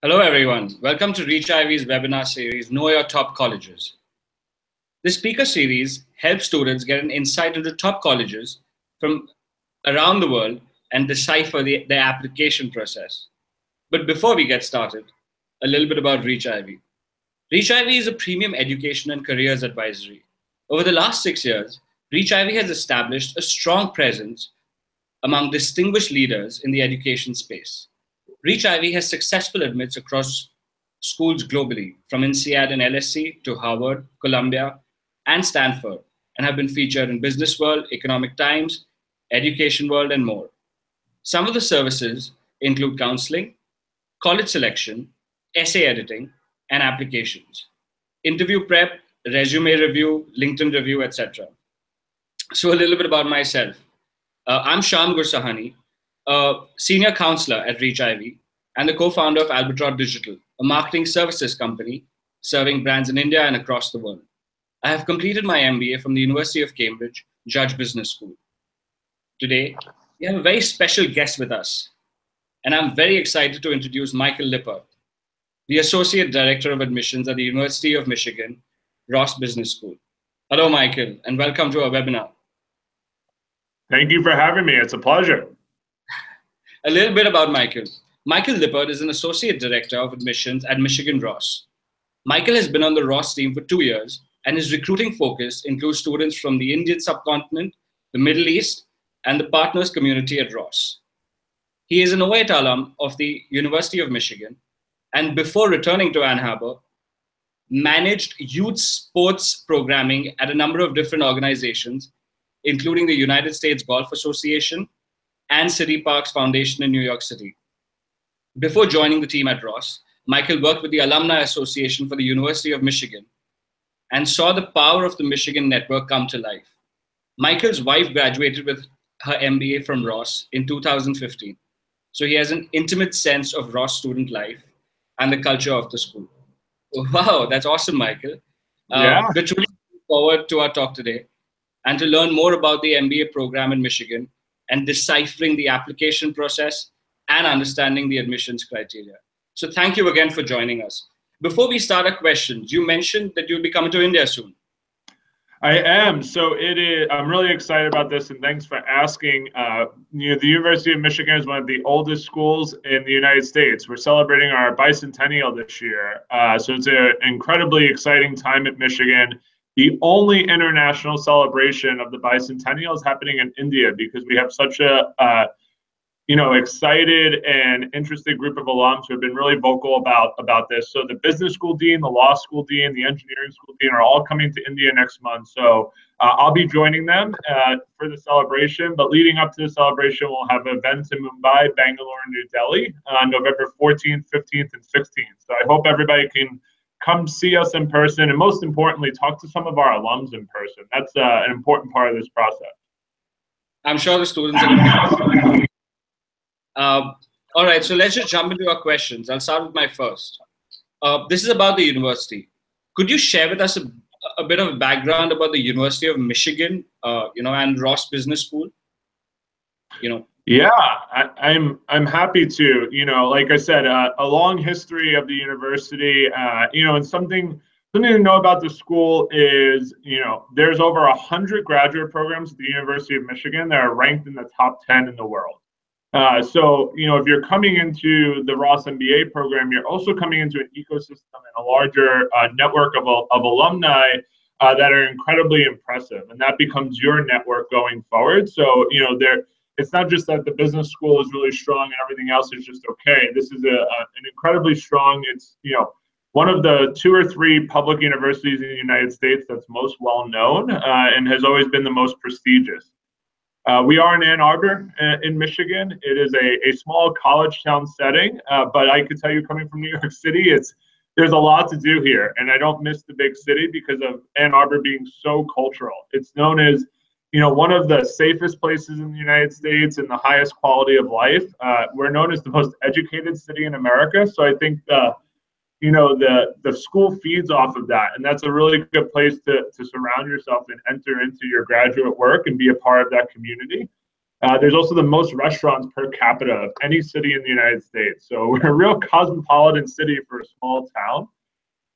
Hello, everyone. Welcome to ReachIvy's webinar series, Know Your Top Colleges. This speaker series helps students get an insight into top colleges from around the world and decipher their application process. But before we get started, a little bit about ReachIvy. ReachIvy is a premium education and careers advisory. Over the last 6 years, ReachIvy has established a strong presence among distinguished leaders in the education space. ReachIvy has successful admits across schools globally, from INSEAD and LSE to Harvard, Columbia, and Stanford, and have been featured in Business World, Economic Times, Education World, and more. Some of the services include counseling, college selection, essay editing, and applications, interview prep, resume review, LinkedIn review, etc. So a little bit about myself. I'm Sham Gursahani, a senior counselor at ReachIvy and the co-founder of Albatross Digital, a marketing services company serving brands in India and across the world. I have completed my MBA from the University of Cambridge, Judge Business School. Today, we have a very special guest with us, and I'm very excited to introduce Michael Lippert, the Associate Director of Admissions at the University of Michigan, Ross Business School. Hello, Michael, and welcome to our webinar. Thank you for having me. It's a pleasure. A little bit about Michael. Michael Lippert is an Associate Director of Admissions at Michigan Ross. Michael has been on the Ross team for 2 years, and his recruiting focus includes students from the Indian subcontinent, the Middle East, and the partners community at Ross. He is an 08 alum of the University of Michigan, and before returning to Ann Arbor, managed youth sports programming at a number of different organizations, including the United States Golf Association and City Parks Foundation in New York City. Before joining the team at Ross, Michael worked with the Alumni Association for the University of Michigan and saw the power of the Michigan network come to life. Michael's wife graduated with her MBA from Ross in 2015, so he has an intimate sense of Ross student life and the culture of the school. Wow, that's awesome, Michael. Yeah. We're truly looking forward to our talk today and to learn more about the MBA program in Michigan and deciphering the application process and understanding the admissions criteria. So thank you again for joining us. Before we start our questions, you mentioned that you'll be coming to India soon. I am. So I'm really excited about this, and thanks for asking. The University of Michigan is one of the oldest schools in the United States. We're celebrating our bicentennial this year. So it's an incredibly exciting time at Michigan. The only international celebration of the bicentennial is happening in India because we have such a excited and interested group of alums who have been really vocal about this. So the business school dean, the law school dean, the engineering school dean are all coming to India next month. So I'll be joining them for the celebration. But leading up to the celebration, we'll have events in Mumbai, Bangalore, and New Delhi on November 14th, 15th, and 16th. So I hope everybody can come see us in person, and most importantly, talk to some of our alums in person. That's an important part of this process. I'm sure the students are going to all right, so let's just jump into our questions. I'll start with my first. This is about the university. Could you share with us a bit of background about the University of Michigan, and Ross Business School? Yeah, I'm happy to. Like I said, a long history of the university. And something to know about the school is, there's over 100 graduate programs at the University of Michigan that are ranked in the top 10 in the world. So, if you're coming into the Ross MBA program, you're also coming into an ecosystem and a larger network of alumni that are incredibly impressive. And that becomes your network going forward. So, it's not just that the business school is really strong and everything else is just okay. This is an incredibly strong, it's, one of the 2 or 3 public universities in the United States that's most well known and has always been the most prestigious. We are in Ann Arbor in Michigan. It is a small college town setting, but I could tell you, coming from New York City, there's a lot to do here, and I don't miss the big city because of Ann Arbor being so cultural. It's known as, one of the safest places in the United States and the highest quality of life. We're known as the most educated city in America, so I think the school feeds off of that, and that's a really good place to surround yourself and enter into your graduate work and be a part of that community. There's also the most restaurants per capita of any city in the United States. So we're a real cosmopolitan city for a small town.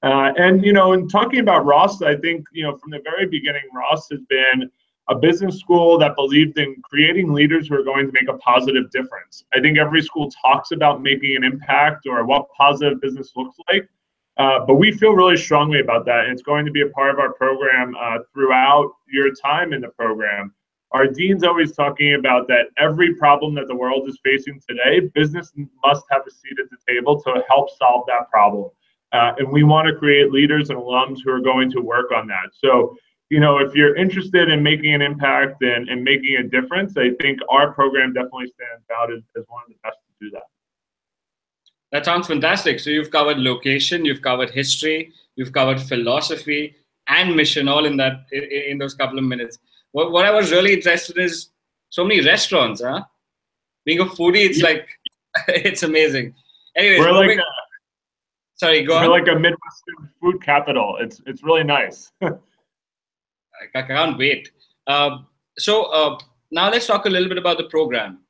And, in talking about Ross, I think, from the very beginning, Ross has been a business school that believed in creating leaders who are going to make a positive difference. I think every school talks about making an impact or what positive business looks like, but we feel really strongly about that. And it's going to be a part of our program throughout your time in the program. Our dean's always talking about that every problem that the world is facing today, business must have a seat at the table to help solve that problem. And we want to create leaders and alums who are going to work on that. So, if you're interested in making an impact and making a difference, I think our program definitely stands out as one of the best to do that. That sounds fantastic. So you've covered location, you've covered history, you've covered philosophy and mission all in those couple of minutes. What I was really interested in is so many restaurants, huh? Being a foodie, it's like, it's amazing. Anyways, sorry, go on. We're like a Midwestern food capital. It's really nice. I can't wait. So now let's talk a little bit about the program.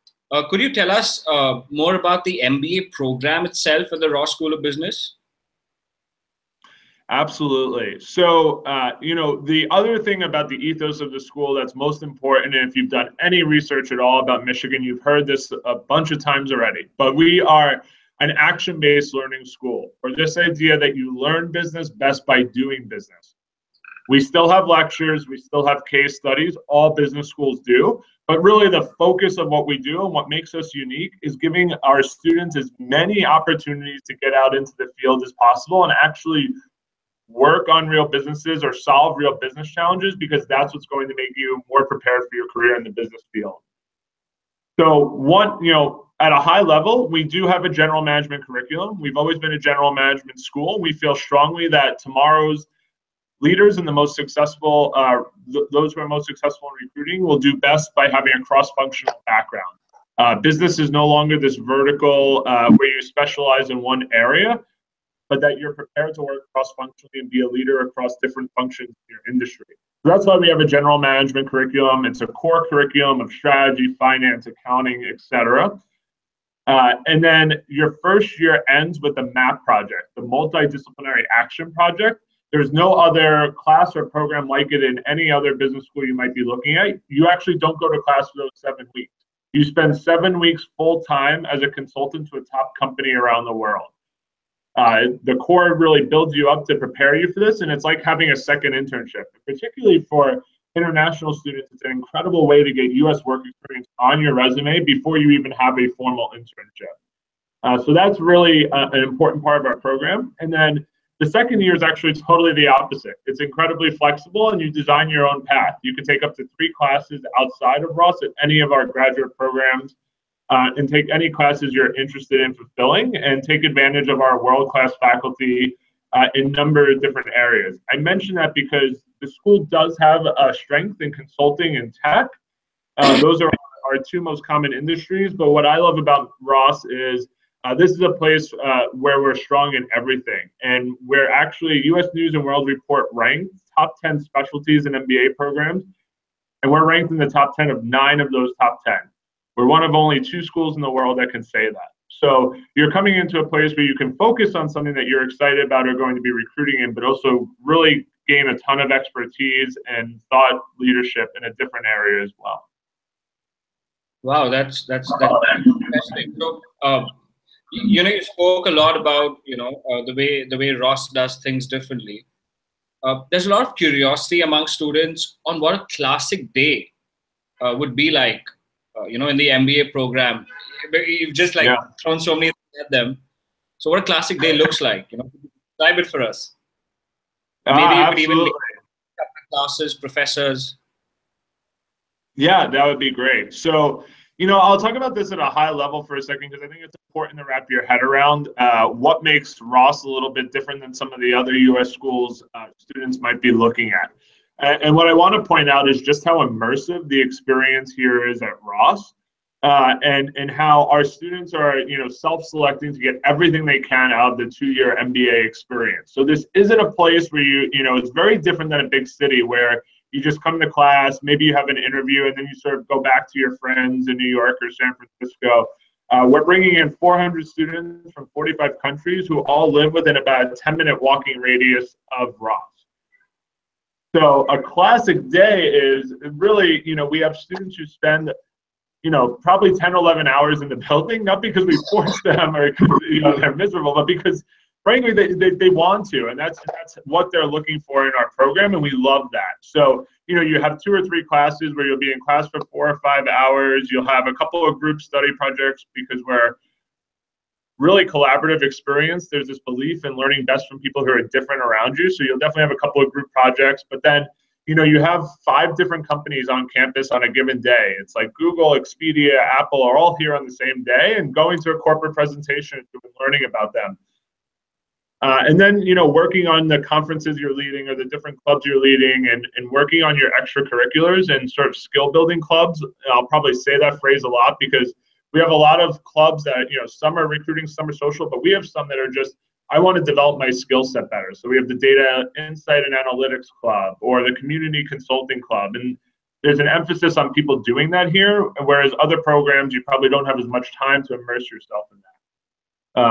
Could you tell us more about the MBA program itself at the Ross School of Business? Absolutely. So, the other thing about the ethos of the school that's most important, and if you've done any research at all about Michigan, you've heard this a bunch of times already, but we are an action-based learning school, or this idea that you learn business best by doing business. We still have lectures, we still have case studies, all business schools do, but really the focus of what we do and what makes us unique is giving our students as many opportunities to get out into the field as possible and actually work on real businesses or solve real business challenges, because that's what's going to make you more prepared for your career in the business field. So at a high level, we do have a general management curriculum. We've always been a general management school. We feel strongly that tomorrow's leaders and the most successful, those who are most successful in recruiting will do best by having a cross-functional background. Business is no longer this vertical where you specialize in one area, but that you're prepared to work cross-functionally and be a leader across different functions in your industry. So that's why we have a general management curriculum. It's a core curriculum of strategy, finance, accounting, etc. And then your first year ends with the MAP project, the multidisciplinary action project. There's no other class or program like it in any other business school you might be looking at. You actually don't go to class for those 7 weeks. You spend 7 weeks full time as a consultant to a top company around the world. The core really builds you up to prepare you for this, and it's like having a second internship. Particularly for international students, it's an incredible way to get U.S. work experience on your resume before you even have a formal internship. So that's really an important part of our program. And then the second year is actually totally the opposite. It's incredibly flexible, and you design your own path. You can take up to 3 classes outside of Ross at any of our graduate programs, and take any classes you're interested in fulfilling, and take advantage of our world-class faculty in a number of different areas. I mention that because the school does have a strength in consulting and tech. Those are our 2 most common industries, but what I love about Ross is this is a place where we're strong in everything, and we're actually U.S. News and World Report ranked top 10 specialties in MBA programs, and we're ranked in the top 10 of 9 of those top 10. We're one of only 2 schools in the world that can say that. So you're coming into a place where you can focus on something that you're excited about or going to be recruiting in, but also really gain a ton of expertise and thought leadership in a different area as well. Wow, that's fantastic. So, you spoke a lot about the way Ross does things differently. There's a lot of curiosity among students on what a classic day would be like. In the MBA program. You've just thrown so many things at them. So what a classic day looks like, describe it for us. Maybe you could even classes, professors. Yeah, that would be great. So, I'll talk about this at a high level for a second, because I think it's important to wrap your head around what makes Ross a little bit different than some of the other U.S. schools students might be looking at. And what I want to point out is just how immersive the experience here is at Ross, and how our students are, self-selecting to get everything they can out of the 2-year MBA experience. So this isn't a place where it's very different than a big city where you just come to class, maybe you have an interview, and then you sort of go back to your friends in New York or San Francisco. We're bringing in 400 students from 45 countries who all live within about a 10-minute walking radius of Ross. So a classic day is really, we have students who spend, probably 10, 11 hours in the building, not because we force them or they're miserable, but because frankly, they want to, and that's what they're looking for in our program, and we love that. So, you have 2 or 3 classes where you'll be in class for 4 or 5 hours. You'll have a couple of group study projects because we're really collaborative experience. There's this belief in learning best from people who are different around you. So you'll definitely have a couple of group projects, but then, you have 5 different companies on campus on a given day. It's like Google, Expedia, Apple are all here on the same day, and going to a corporate presentation and learning about them. And then, working on the conferences you're leading or the different clubs you're leading, and working on your extracurriculars and sort of skill building clubs. I'll probably say that phrase a lot because we have a lot of clubs that, some are recruiting, some are social, but we have some that are just, I want to develop my skill set better. So we have the Data Insight and Analytics Club or the Community Consulting Club. And there's an emphasis on people doing that here, whereas other programs, you probably don't have as much time to immerse yourself in that.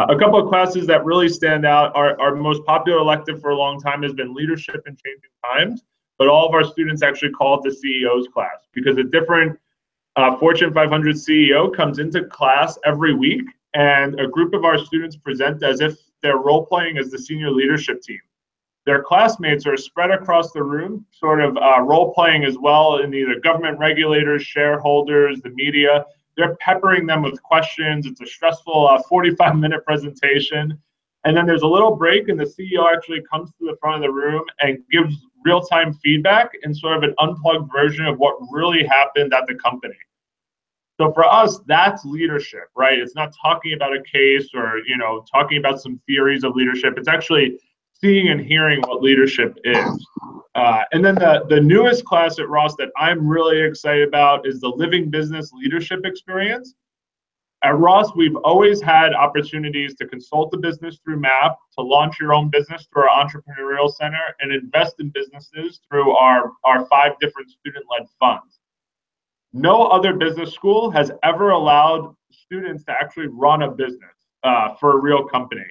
A couple of classes that really stand out, our most popular elective for a long time has been Leadership in Changing Times, but all of our students actually call it the CEO's class because a different Fortune 500 CEO comes into class every week, and a group of our students present as if they're role-playing as the senior leadership team. Their classmates are spread across the room, sort of role-playing as well in either government regulators, shareholders, the media. They're peppering them with questions. It's a stressful 45-minute presentation. And then there's a little break, and the CEO actually comes to the front of the room and gives real-time feedback in sort of an unplugged version of what really happened at the company. So for us, that's leadership, right? It's not talking about a case or, talking about some theories of leadership. It's actually seeing and hearing what leadership is. And then the newest class at Ross that I'm really excited about is the Living Business Leadership Experience. At Ross, we've always had opportunities to consult the business through MAP, to launch your own business through our Entrepreneurial Center, and invest in businesses through our 5 different student-led funds. No other business school has ever allowed students to actually run a business for a real company.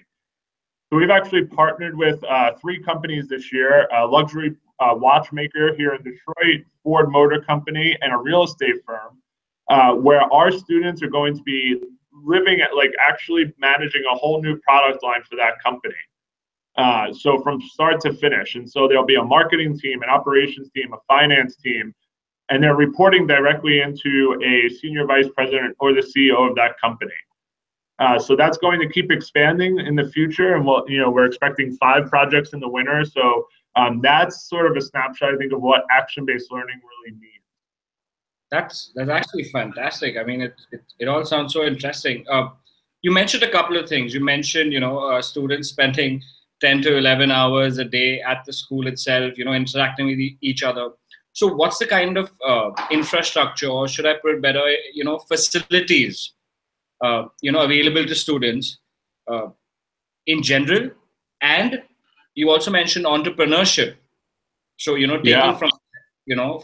So we've actually partnered with 3 companies this year, a luxury watchmaker here in Detroit, Ford Motor Company, and a real estate firm, where our students are going to be living at actually managing a whole new product line for that company. So from start to finish. And so there'll be a marketing team, an operations team, a finance team, and they're reporting directly into a senior vice president or the CEO of that company. So that's going to keep expanding in the future, and we're expecting 5 projects in the winter. So that's sort of a snapshot, I think, of what action-based learning really means. That's actually fantastic. I mean, it all sounds so interesting. You mentioned a couple of things. You mentioned, students spending 10 to 11 hours a day at the school itself, interacting with each other. So what's the kind of infrastructure, or should I put it better, facilities, available to students in general? And you also mentioned entrepreneurship. So, taking from,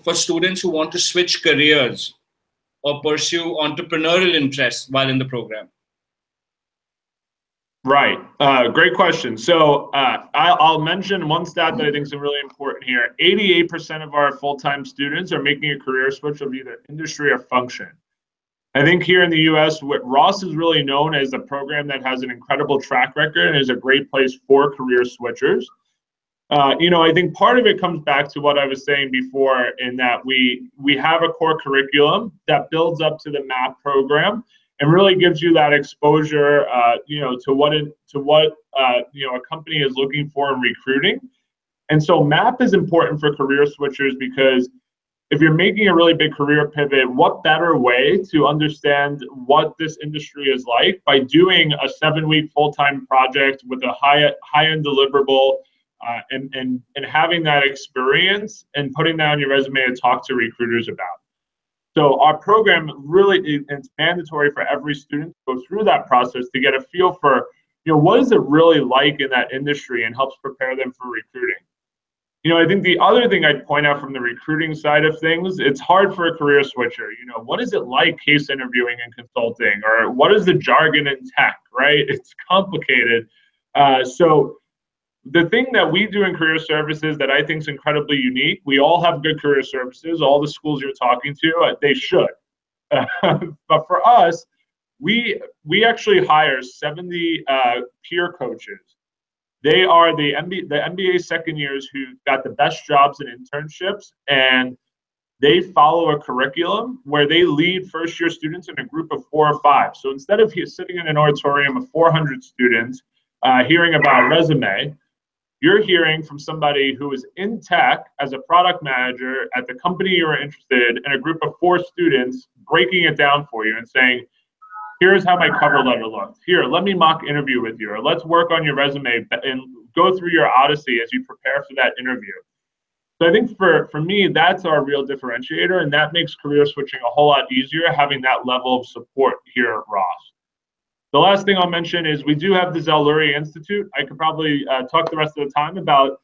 for students who want to switch careers or pursue entrepreneurial interests while in the program. Right. Great question. So I'll mention one stat that I think is really important here. 88% of our full-time students are making a career switch of either industry or function. I think here in the US, Ross is really known as a program that has an incredible track record and is a great place for career switchers. I think part of it comes back to what I was saying before, in that we have a core curriculum that builds up to the MAP program and really gives you that exposure, to what a company is looking for in recruiting. And so MAP is important for career switchers because if you're making a really big career pivot, what better way to understand what this industry is like by doing a 7-week full-time project with a high-end deliverable, and having that experience and putting that on your resume to talk to recruiters about. So our program really, it's mandatory for every student to go through that process to get a feel for, what is it really like in that industry, and helps prepare them for recruiting. I think the other thing I'd point out from the recruiting side of things, it's hard for a career switcher. What is it like case interviewing and consulting, or what is the jargon in tech, right? It's complicated. So the thing that we do in career services that I think is incredibly unique, we all have good career services. All the schools you're talking to, they should. But for us, we actually hire 70 peer coaches. They are the MBA second years who got the best jobs and internships, and they follow a curriculum where they lead first year students in a group of 4 or 5. So instead of sitting in an auditorium of 400 students hearing about a resume, you're hearing from somebody who is in tech as a product manager at the company you're interested in, a group of 4 students breaking it down for you and saying, here's how my cover letter looks. Here, let me mock interview with you, or let's work on your resume and go through your odyssey as you prepare for that interview. So I think for me, that's our real differentiator, and that makes career switching a whole lot easier, having that level of support here at Ross. The last thing I'll mention is we do have the Zell-Lurie Institute. I could probably talk the rest of the time about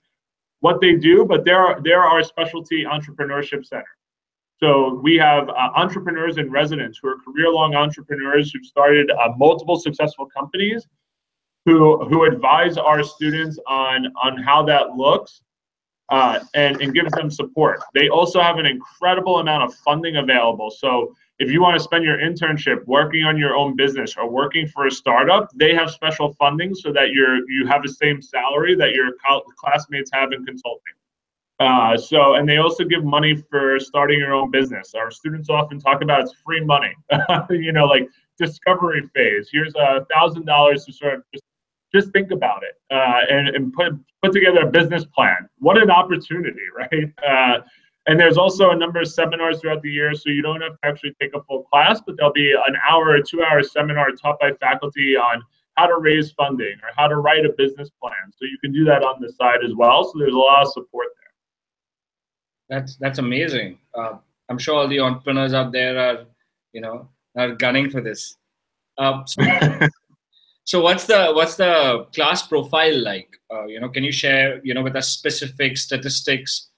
what they do, but they're our specialty entrepreneurship center. So we have entrepreneurs in residence who are career-long entrepreneurs who've started multiple successful companies who advise our students on how that looks and gives them support. They also have an incredible amount of funding available. So if you want to spend your internship working on your own business or working for a startup, they have special funding so that you have the same salary that your classmates have in consulting. And they also give money for starting your own business. Our students often talk about it's free money, like discovery phase. Here's $1,000 to sort of just think about it and put together a business plan. What an opportunity, right? And there's also a number of seminars throughout the year, so you don't have to actually take a full class, but there'll be an hour or 2 hour seminar taught by faculty on how to raise funding or how to write a business plan. So you can do that on the side as well. So there's a lot of support there. That's amazing. I'm sure all the entrepreneurs out there are gunning for this. So what's the class profile like? Can you share with us specific statistics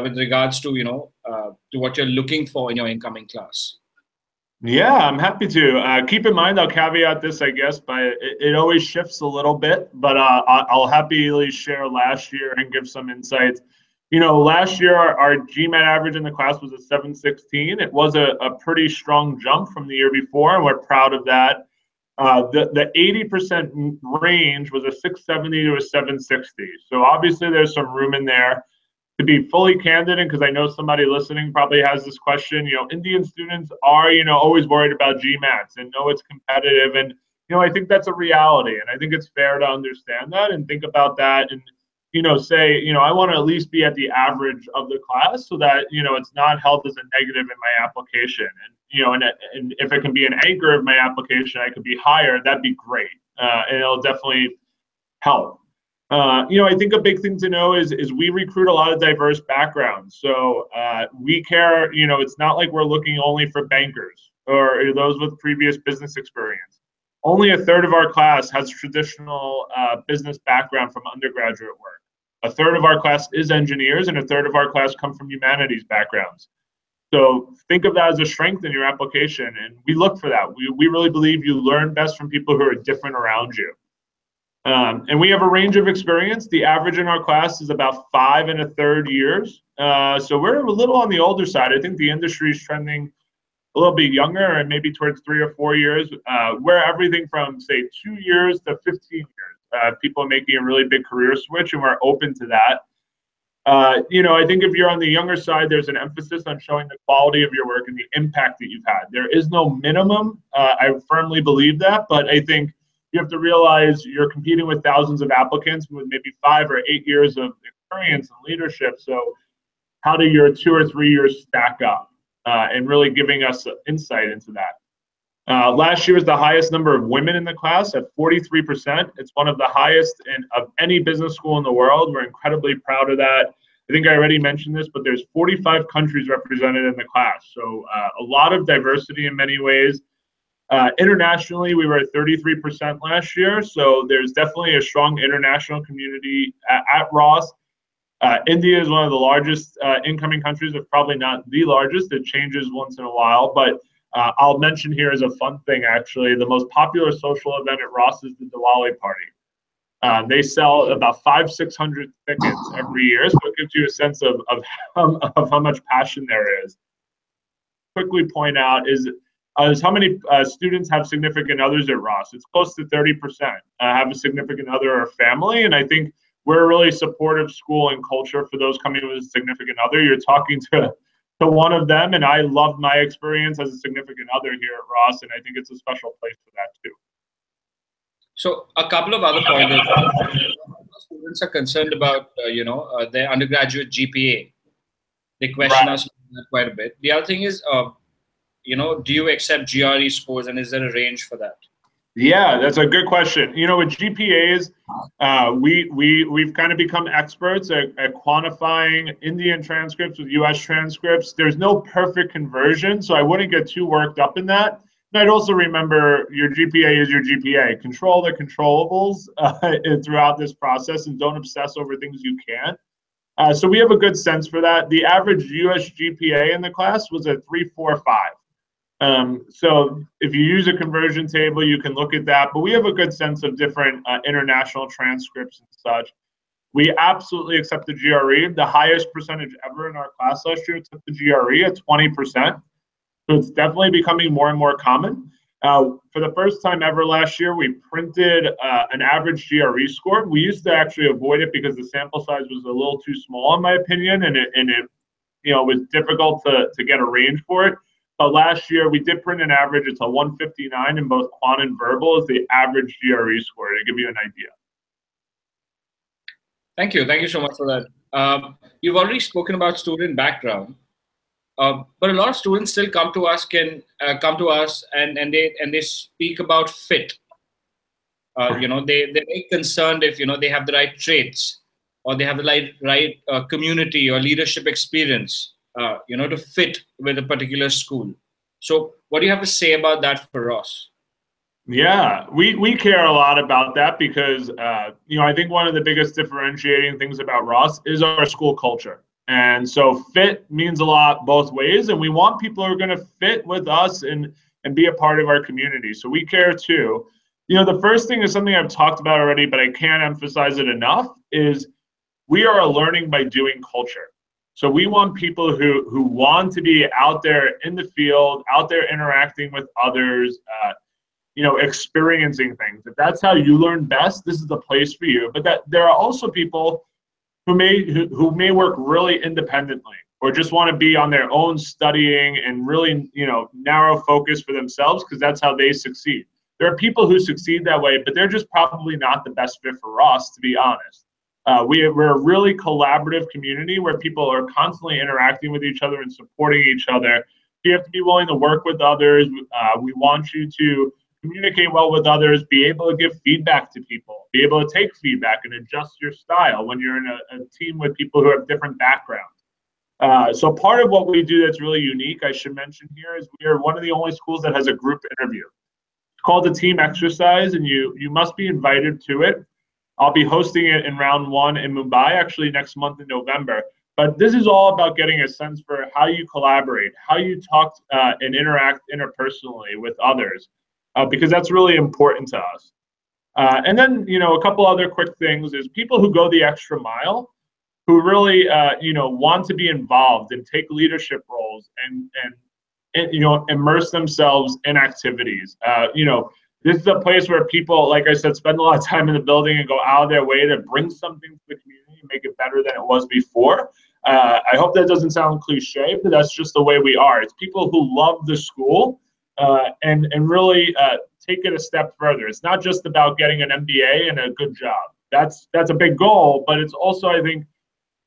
with regards to to what you're looking for in your incoming class? Yeah, I'm happy to. Keep in mind, I'll caveat this, I guess, but it always shifts a little bit. But I'll happily share last year and give some insights. Last year our GMAT average in the class was a 716. It was a pretty strong jump from the year before, and we're proud of that. The 80% range was a 670 to a 760. So obviously there's some room in there. To be fully candid, and because I know somebody listening probably has this question, Indian students are, always worried about GMATs and know it's competitive. And, I think that's a reality. And I think it's fair to understand that and think about that and, say, I want to at least be at the average of the class so that, it's not held as a negative in my application. And, and if it can be an anchor of my application, I could be higher, that'd be great. And it'll definitely help. I think a big thing to know is we recruit a lot of diverse backgrounds. So we care, it's not like we're looking only for bankers or those with previous business experience. Only a third of our class has traditional business background from undergraduate work. A third of our class is engineers, and a third of our class come from humanities backgrounds. So think of that as a strength in your application, and we look for that. We really believe you learn best from people who are different around you. And we have a range of experience. The average in our class is about 5 1/3 years. So we're a little on the older side. I think the industry is trending a little bit younger and maybe towards 3 or 4 years. We're everything from, say, 2 years to 15 years. People making a really big career switch, and we're open to that. I think if you're on the younger side, there's an emphasis on showing the quality of your work and the impact that you've had. There is no minimum. I firmly believe that, but I think you have to realize you're competing with thousands of applicants with maybe 5 or 8 years of experience and leadership. So how do your 2 or 3 years stack up? And really giving us insight into that. Last year was the highest number of women in the class at 43%. It's one of the highest of any business school in the world. We're incredibly proud of that. I think I already mentioned this, but there's 45 countries represented in the class. So a lot of diversity in many ways. Internationally, we were at 33% last year. So there's definitely a strong international community at Ross. India is one of the largest incoming countries, if probably not the largest. It changes once in a while, but I'll mention here as a fun thing, actually, the most popular social event at Ross is the Diwali party. They sell about 500-600 tickets every year, so it gives you a sense of how much passion there is. Quickly point out is how many students have significant others at Ross. It's close to 30% have a significant other or family, and I think we're a really supportive school and culture for those coming with a significant other. You're talking to one of them, and I love my experience as a significant other here at Ross, and I think it's a special place for that too. So a couple of other pointers. Students are concerned about their undergraduate GPA. They question us quite a bit. The other thing is, do you accept GRE scores, and is there a range for that? Yeah, that's a good question. With GPAs, we've kind of become experts at quantifying Indian transcripts with US transcripts. There's no perfect conversion, so I wouldn't get too worked up in that. And I'd also remember your GPA is your GPA. Control the controllables throughout this process, and don't obsess over things you can't. So we have a good sense for that. The average US GPA in the class was a 3.45. So if you use a conversion table, you can look at that, but we have a good sense of different international transcripts and such. We absolutely accept the GRE. The highest percentage ever in our class last year took the GRE at 20%. So it's definitely becoming more and more common. For the first time ever last year, we printed an average GRE score. We used to actually avoid it because the sample size was a little too small, in my opinion, and it was difficult to get a range for it. But last year, we did print an average. It's a 159 in both quant and verbal is the average GRE score, to give you an idea. Thank you. Thank you so much for that. You've already spoken about student background, but a lot of students still come to us and they speak about fit. They're very concerned if they have the right traits or they have the right community or leadership experience. To fit with a particular school. So what do you have to say about that for Ross? Yeah, we care a lot about that because, I think one of the biggest differentiating things about Ross is our school culture. And so fit means a lot both ways, and we want people who are going to fit with us and be a part of our community. So we care too. The first thing is something I've talked about already, but I can't emphasize it enough, is we are a learning by doing culture. So we want people who want to be out there in the field, out there interacting with others, experiencing things. If that's how you learn best, this is the place for you. But that there are also people who may work really independently or just want to be on their own studying and really, narrow focus for themselves because that's how they succeed. There are people who succeed that way, but they're just probably not the best fit for Ross, to be honest. We're a really collaborative community where people are constantly interacting with each other and supporting each other. You have to be willing to work with others. We want you to communicate well with others, be able to give feedback to people, be able to take feedback and adjust your style when you're in a team with people who have different backgrounds. So part of what we do that's really unique, I should mention here, is we are one of the only schools that has a group interview. It's called the team exercise, and you must be invited to it. I'll be hosting it in round 1 in Mumbai, actually next month in November. But this is all about getting a sense for how you collaborate, how you talk and interact interpersonally with others, because that's really important to us. And then, a couple other quick things is people who go the extra mile, who really, want to be involved and take leadership roles and immerse themselves in activities. This is a place where people, like I said, spend a lot of time in the building and go out of their way to bring something to the community and make it better than it was before. I hope that doesn't sound cliche, but that's just the way we are. It's people who love the school and really take it a step further. It's not just about getting an MBA and a good job. That's a big goal, but it's also, I think,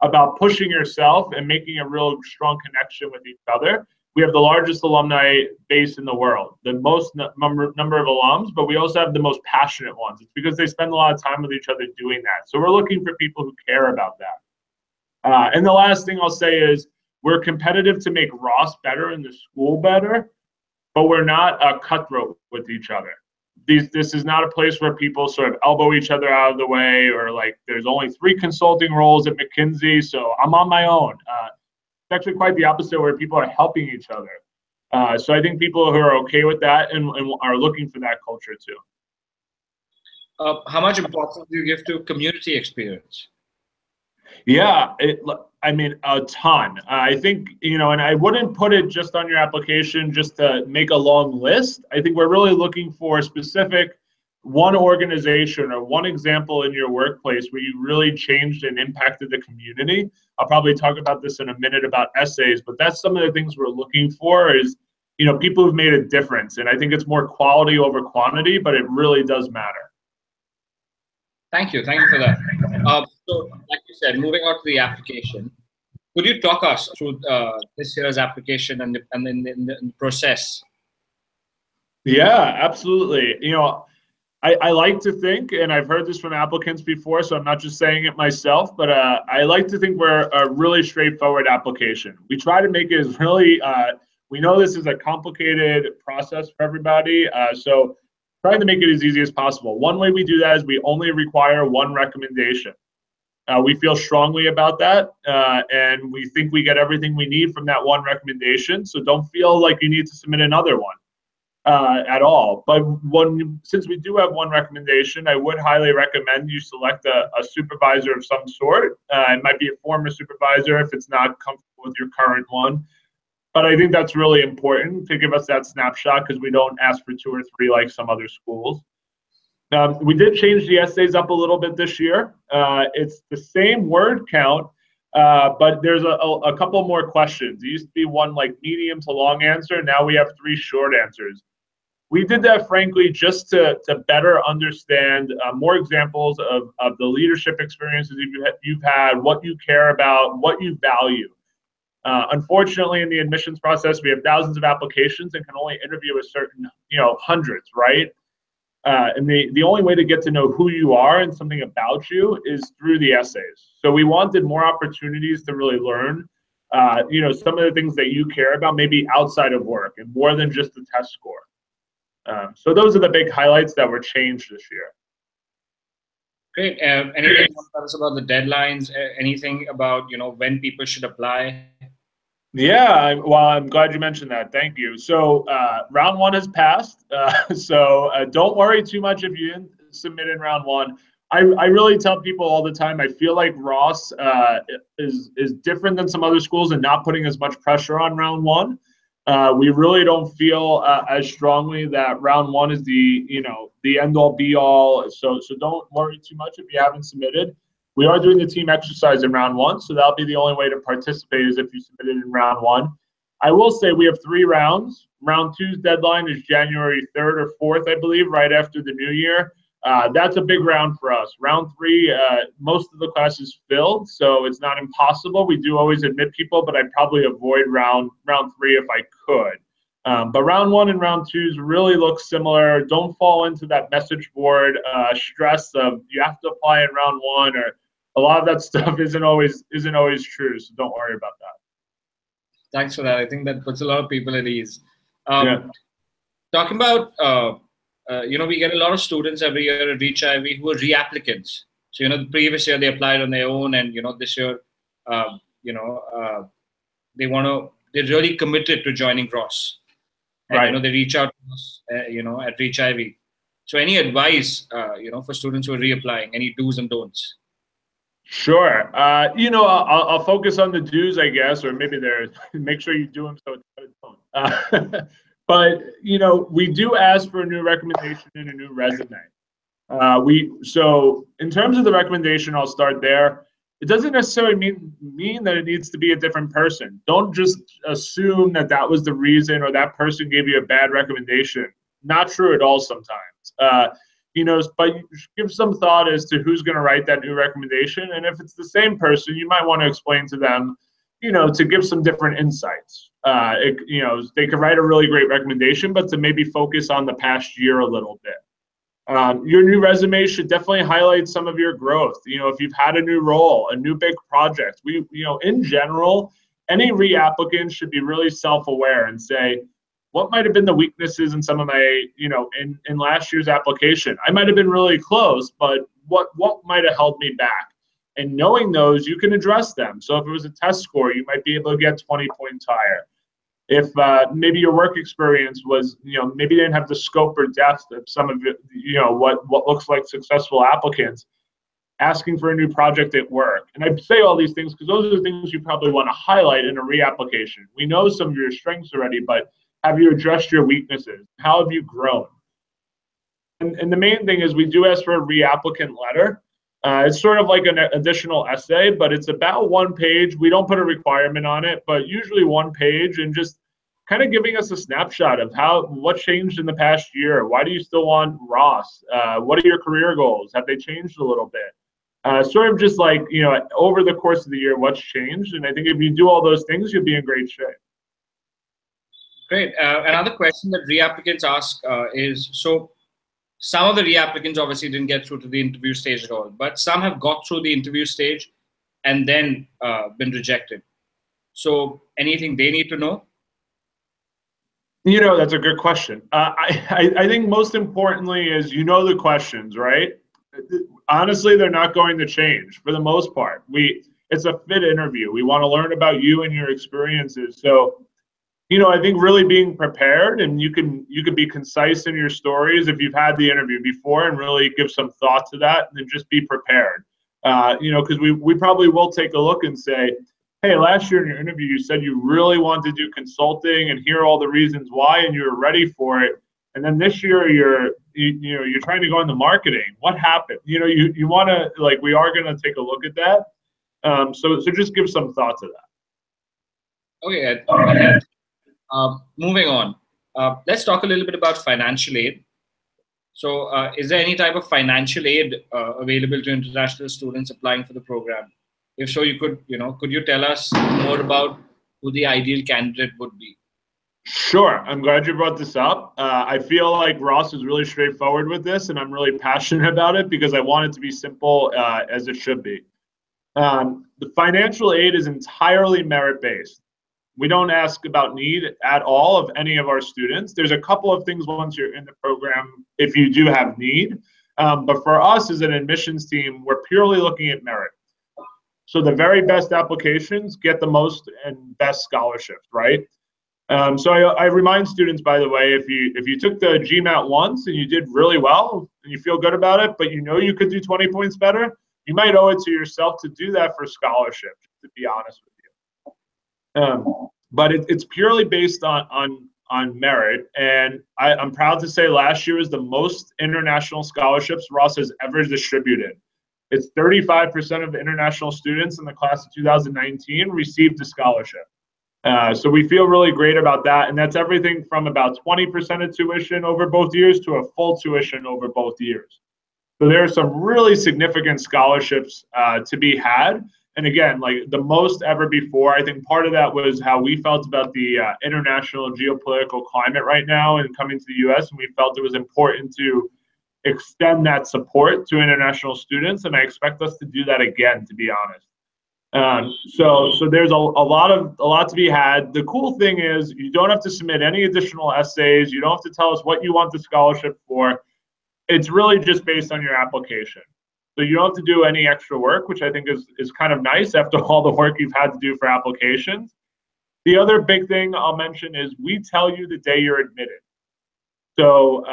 about pushing yourself and making a real strong connection with each other. We have the largest alumni base in the world, the most number of alums, but we also have the most passionate ones. It's because they spend a lot of time with each other doing that. So we're looking for people who care about that. And the last thing I'll say is we're competitive to make Ross better and the school better, but we're not cutthroat with each other. this is not a place where people sort of elbow each other out of the way, or like there's only 3 consulting roles at McKinsey, so I'm on my own. It's actually quite the opposite, where people are helping each other. So I think people who are okay with that and are looking for that culture too. How much importance do you give to community experience? Yeah, I mean, a ton. I think, and I wouldn't put it just on your application just to make a long list. I think we're really looking for specific one organization or one example in your workplace where you really changed and impacted the community. I'll probably talk about this in a minute about essays, but that's some of the things we're looking for is, people who've made a difference. And I think it's more quality over quantity, but it really does matter. Thank you for that. So, like you said, moving on to the application, could you talk us through this year's application and the process? Yeah, absolutely. I like to think, and I've heard this from applicants before, so I'm not just saying it myself, but I like to think we're a really straightforward application. We try to make it as really, we know this is a complicated process for everybody, so trying to make it as easy as possible. One way we do that is we only require one recommendation. We feel strongly about that, and we think we get everything we need from that one recommendation, so don't feel like you need to submit another one at all. But since we do have one recommendation, I would highly recommend you select a supervisor of some sort. It might be a former supervisor if it's not comfortable with your current one. But I think that's really important to give us that snapshot because we don't ask for 2 or 3 like some other schools. We did change the essays up a little bit this year. It's the same word count, but there's a couple more questions. It used to be 1 like medium to long answer. Now we have 3 short answers. We did that, frankly, just to better understand more examples of the leadership experiences you've had, what you care about, what you value. Unfortunately, in the admissions process, we have thousands of applications and can only interview a certain, hundreds, right? And the only way to get to know who you are and something about you is through the essays. So we wanted more opportunities to really learn, some of the things that you care about, maybe outside of work and more than just the test score. So those are the big highlights that were changed this year. Great. Anything you want to tell us about the deadlines? Anything about when people should apply? Yeah, well, I'm glad you mentioned that. Thank you. So round 1 has passed. So don't worry too much if you didn't submit in round 1. I really tell people all the time, I feel like Ross is different than some other schools and not putting as much pressure on round 1. We really don't feel as strongly that round 1 is the end all be all. So don't worry too much if you haven't submitted. We are doing the team exercise in round 1, so that'll be the only way to participate is if you submitted in round 1. I will say we have 3 rounds. Round 2's deadline is January 3rd or 4th, I believe, right after the new year. That's a big round for us. Round 3, most of the class is filled, so it's not impossible. We do always admit people, but I'd probably avoid round 3 if I could. But round 1 and round 2's really look similar. Don't fall into that message board stress of you have to apply in round 1, or a lot of that stuff isn't always true. So don't worry about that. Thanks for that. I think that puts a lot of people at ease. Yeah. Talking about, we get a lot of students every year at ReachIvy who are reapplicants. So, the previous year they applied on their own, and, this year, they're really committed to joining Ross. And, right. They reach out to us, at ReachIvy. So any advice, for students who are reapplying, any do's and don'ts? Sure. I'll focus on the do's, I guess, or maybe make sure you do them so it's don't. But, we do ask for a new recommendation and a new resume. So in terms of the recommendation, I'll start there. It doesn't necessarily mean that it needs to be a different person. Don't just assume that was the reason or that person gave you a bad recommendation. Not true at all sometimes. But give some thought as to who's going to write that new recommendation. And if it's the same person, you might want to explain to them, to give some different insights. They could write a really great recommendation, but to maybe focus on the past year a little bit. Your new resume should definitely highlight some of your growth. If you've had a new role, a new big project, in general, any reapplicant should be really self-aware and say, what might have been the weaknesses in some of my, in last year's application. I might have been really close, but what might have held me back? And knowing those, you can address them. So if it was a test score, you might be able to get 20 points higher. If maybe your work experience was, maybe you didn't have the scope or depth of some of it, what looks like successful applicants, asking for a new project at work. And I say all these things because those are the things you probably want to highlight in a reapplication. We know some of your strengths already, but have you addressed your weaknesses? How have you grown? And the main thing is we do ask for a reapplicant letter. It's sort of like an additional essay, but it's about 1 page. We don't put a requirement on it, but usually 1 page, and just kind of giving us a snapshot of what changed in the past year. Why do you still want Ross? What are your career goals? Have they changed a little bit? Sort of just like, over the course of the year, what's changed. And I think if you do all those things, you'll be in great shape. Great. Another question that reapplicants ask is, so some of the reapplicants obviously didn't get through to the interview stage at all, but some have got through the interview stage and then been rejected. So anything they need to know? That's a good question. I think most importantly is, the questions, right? Honestly, they're not going to change for the most part. It's a fit interview. We want to learn about you and your experiences. So, I think really being prepared, and you can be concise in your stories if you've had the interview before, and really give some thought to that, and then just be prepared. Because we probably will take a look and say, hey, last year in your interview, you said you really want to do consulting, and here are all the reasons why, and you're ready for it. And then this year you're trying to go into marketing. What happened? You want to, we are going to take a look at that. So just give some thought to that. Okay. Moving on. Let's talk a little bit about financial aid. So is there any type of financial aid available to international students applying for the program? If so, could you tell us more about who the ideal candidate would be? Sure. I'm glad you brought this up. I feel like Ross is really straightforward with this, and I'm really passionate about it because I want it to be simple as it should be. The financial aid is entirely merit-based. We don't ask about need at all of any of our students. There's a couple of things once you're in the program if you do have need. But for us as an admissions team, we're purely looking at merit. So the very best applications get the most and best scholarships, right? So I remind students, by the way, if you took the GMAT once and you did really well and you feel good about it, but you could do 20 points better, you might owe it to yourself to do that for scholarship, to be honest with you. But it's purely based on merit, and I'm proud to say last year was the most international scholarships Ross has ever distributed. It's 35% of the international students in the class of 2019 received a scholarship. So we feel really great about that. And that's everything from about 20% of tuition over both years to a full tuition over both years. So there are some really significant scholarships to be had. And again, the most ever before. I think part of that was how we felt about the international geopolitical climate right now and coming to the US. And we felt it was important to extend that support to international students. And I expect us to do that again, to be honest. So there's a lot to be had. The cool thing is you don't have to submit any additional essays. You don't have to tell us what you want the scholarship for. It's really just based on your application. So you don't have to do any extra work, which I think is kind of nice after all the work you've had to do for applications. The other big thing I'll mention is we tell you the day you're admitted. So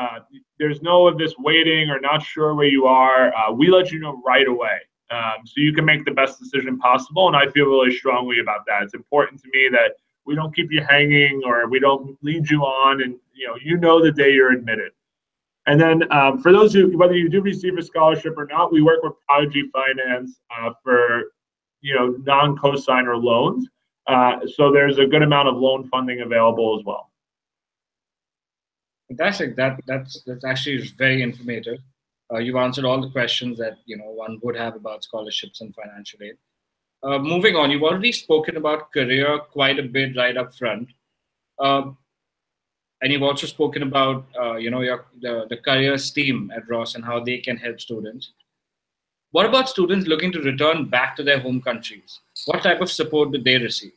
there's no of this waiting or not sure where you are. We let you know right away. So you can make the best decision possible, and I feel really strongly about that. It's important to me that we don't keep you hanging or we don't lead you on, and you know the day you're admitted. And then for those who, whether you do receive a scholarship or not, we work with Prodigy Finance for non-cosigner loans. So there's a good amount of loan funding available as well. Fantastic. That's actually very informative. You've answered all the questions that one would have about scholarships and financial aid. Moving on, you've already spoken about career quite a bit right up front, and you've also spoken about the careers team at Ross and how they can help students. What about students looking to return back to their home countries? What type of support do they receive?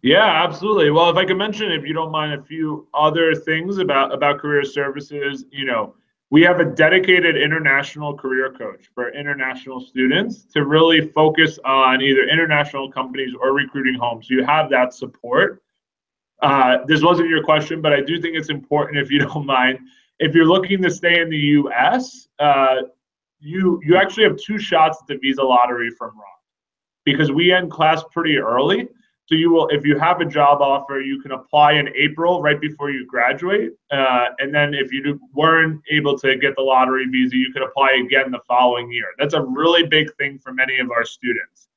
Yeah, absolutely. Well, if I could mention, if you don't mind, a few other things about career services, we have a dedicated international career coach for international students to really focus on either international companies or recruiting homes. So you have that support. This wasn't your question, but I do think it's important, if you don't mind, if you're looking to stay in the U.S., you actually have 2 shots at the visa lottery from Ross, because we end class pretty early. So you will, if you have a job offer, you can apply in April, right before you graduate. And then if you weren't able to get the lottery visa, you can apply again the following year. That's a really big thing for many of our students.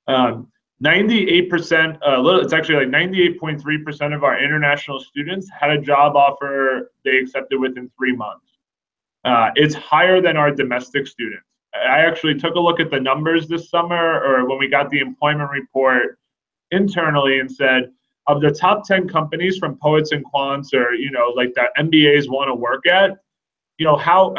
98%, it's actually like 98.3% of our international students had a job offer they accepted within 3 months. It's higher than our domestic students. I actually took a look at the numbers this summer, or when we got the employment report internally, and said, of the top 10 companies from poets and quants, or like that MBAs want to work at, how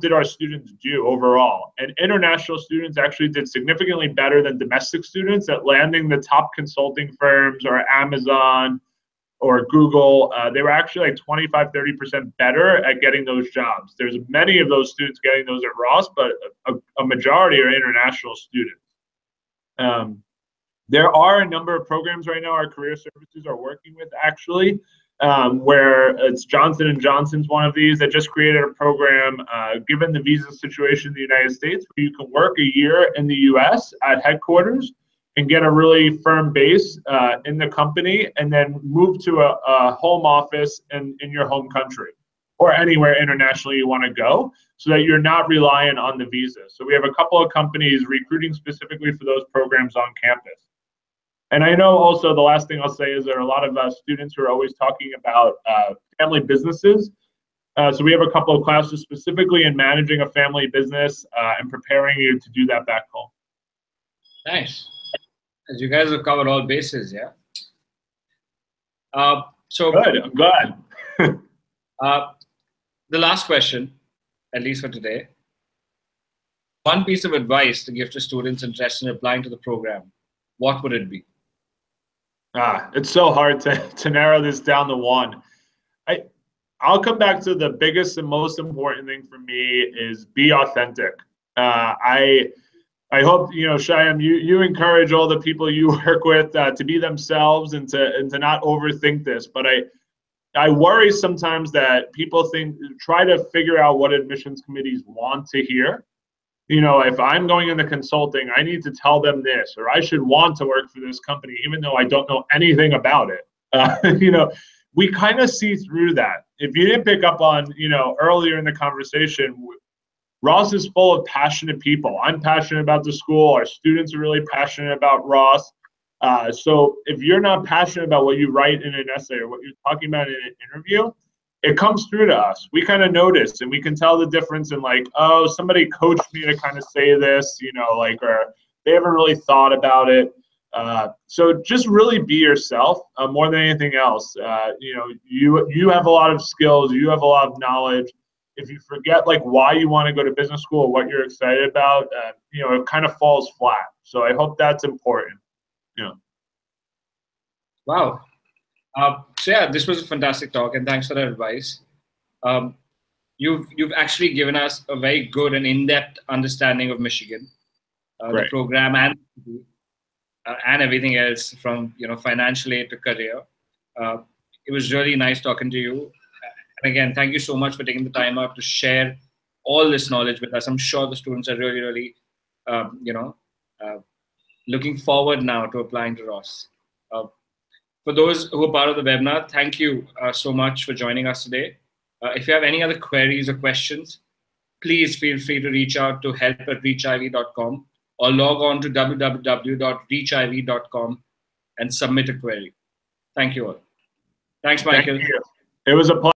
did our students do overall? And international students actually did significantly better than domestic students at landing the top consulting firms, or Amazon or Google. They were actually like 25-30% better at getting those jobs. There's many of those students getting those at Ross, but a majority are international students. There are a number of programs right now our career services are working with, actually, where it's Johnson & Johnson's one of these that just created a program, given the visa situation in the United States, where you can work a year in the US at headquarters and get a really firm base in the company, and then move to a home office in your home country, or anywhere internationally you want to go, so that you're not reliant on the visa. So we have a couple of companies recruiting specifically for those programs on campus. And I know also, the last thing I'll say is there are a lot of students who are always talking about family businesses. So we have a couple of classes specifically in managing a family business and preparing you to do that back home. Nice. As you guys have covered all bases, yeah? So good, I'm glad. The last question, at least for today. One piece of advice to give to students interested in applying to the program, what would it be? It's so hard to narrow this down to one. I'll come back to the biggest and most important thing for me is be authentic. I hope, Shyam, you encourage all the people you work with to be themselves and to not overthink this. But I worry sometimes that people try to figure out what admissions committees want to hear. If I'm going into consulting, I need to tell them this, or I should want to work for this company, even though I don't know anything about it. We kind of see through that. If you didn't pick up on, earlier in the conversation, Ross is full of passionate people. I'm passionate about the school. Our students are really passionate about Ross. So if you're not passionate about what you write in an essay or what you're talking about in an interview, it comes through to us. We kind of notice, and we can tell the difference in, like, oh, somebody coached me to kind of say this, or they haven't really thought about it. So just really be yourself more than anything else. You have a lot of skills. You have a lot of knowledge. If you forget why you want to go to business school or what you're excited about, it kind of falls flat. So I hope that's important. Wow. So yeah, this was a fantastic talk, and thanks for that advice. You've actually given us a very good and in-depth understanding of Michigan, the program, and everything else, from financial aid to career. It was really nice talking to you. And again, thank you so much for taking the time out to share all this knowledge with us. I'm sure the students are really, really, looking forward now to applying to Ross. For those who are part of the webinar, thank you so much for joining us today. If you have any other queries or questions, please feel free to reach out to help@reachivy.com or log on to www.reachivy.com and submit a query. Thank you all. Thanks, Michael. Thank you. It was a pleasure.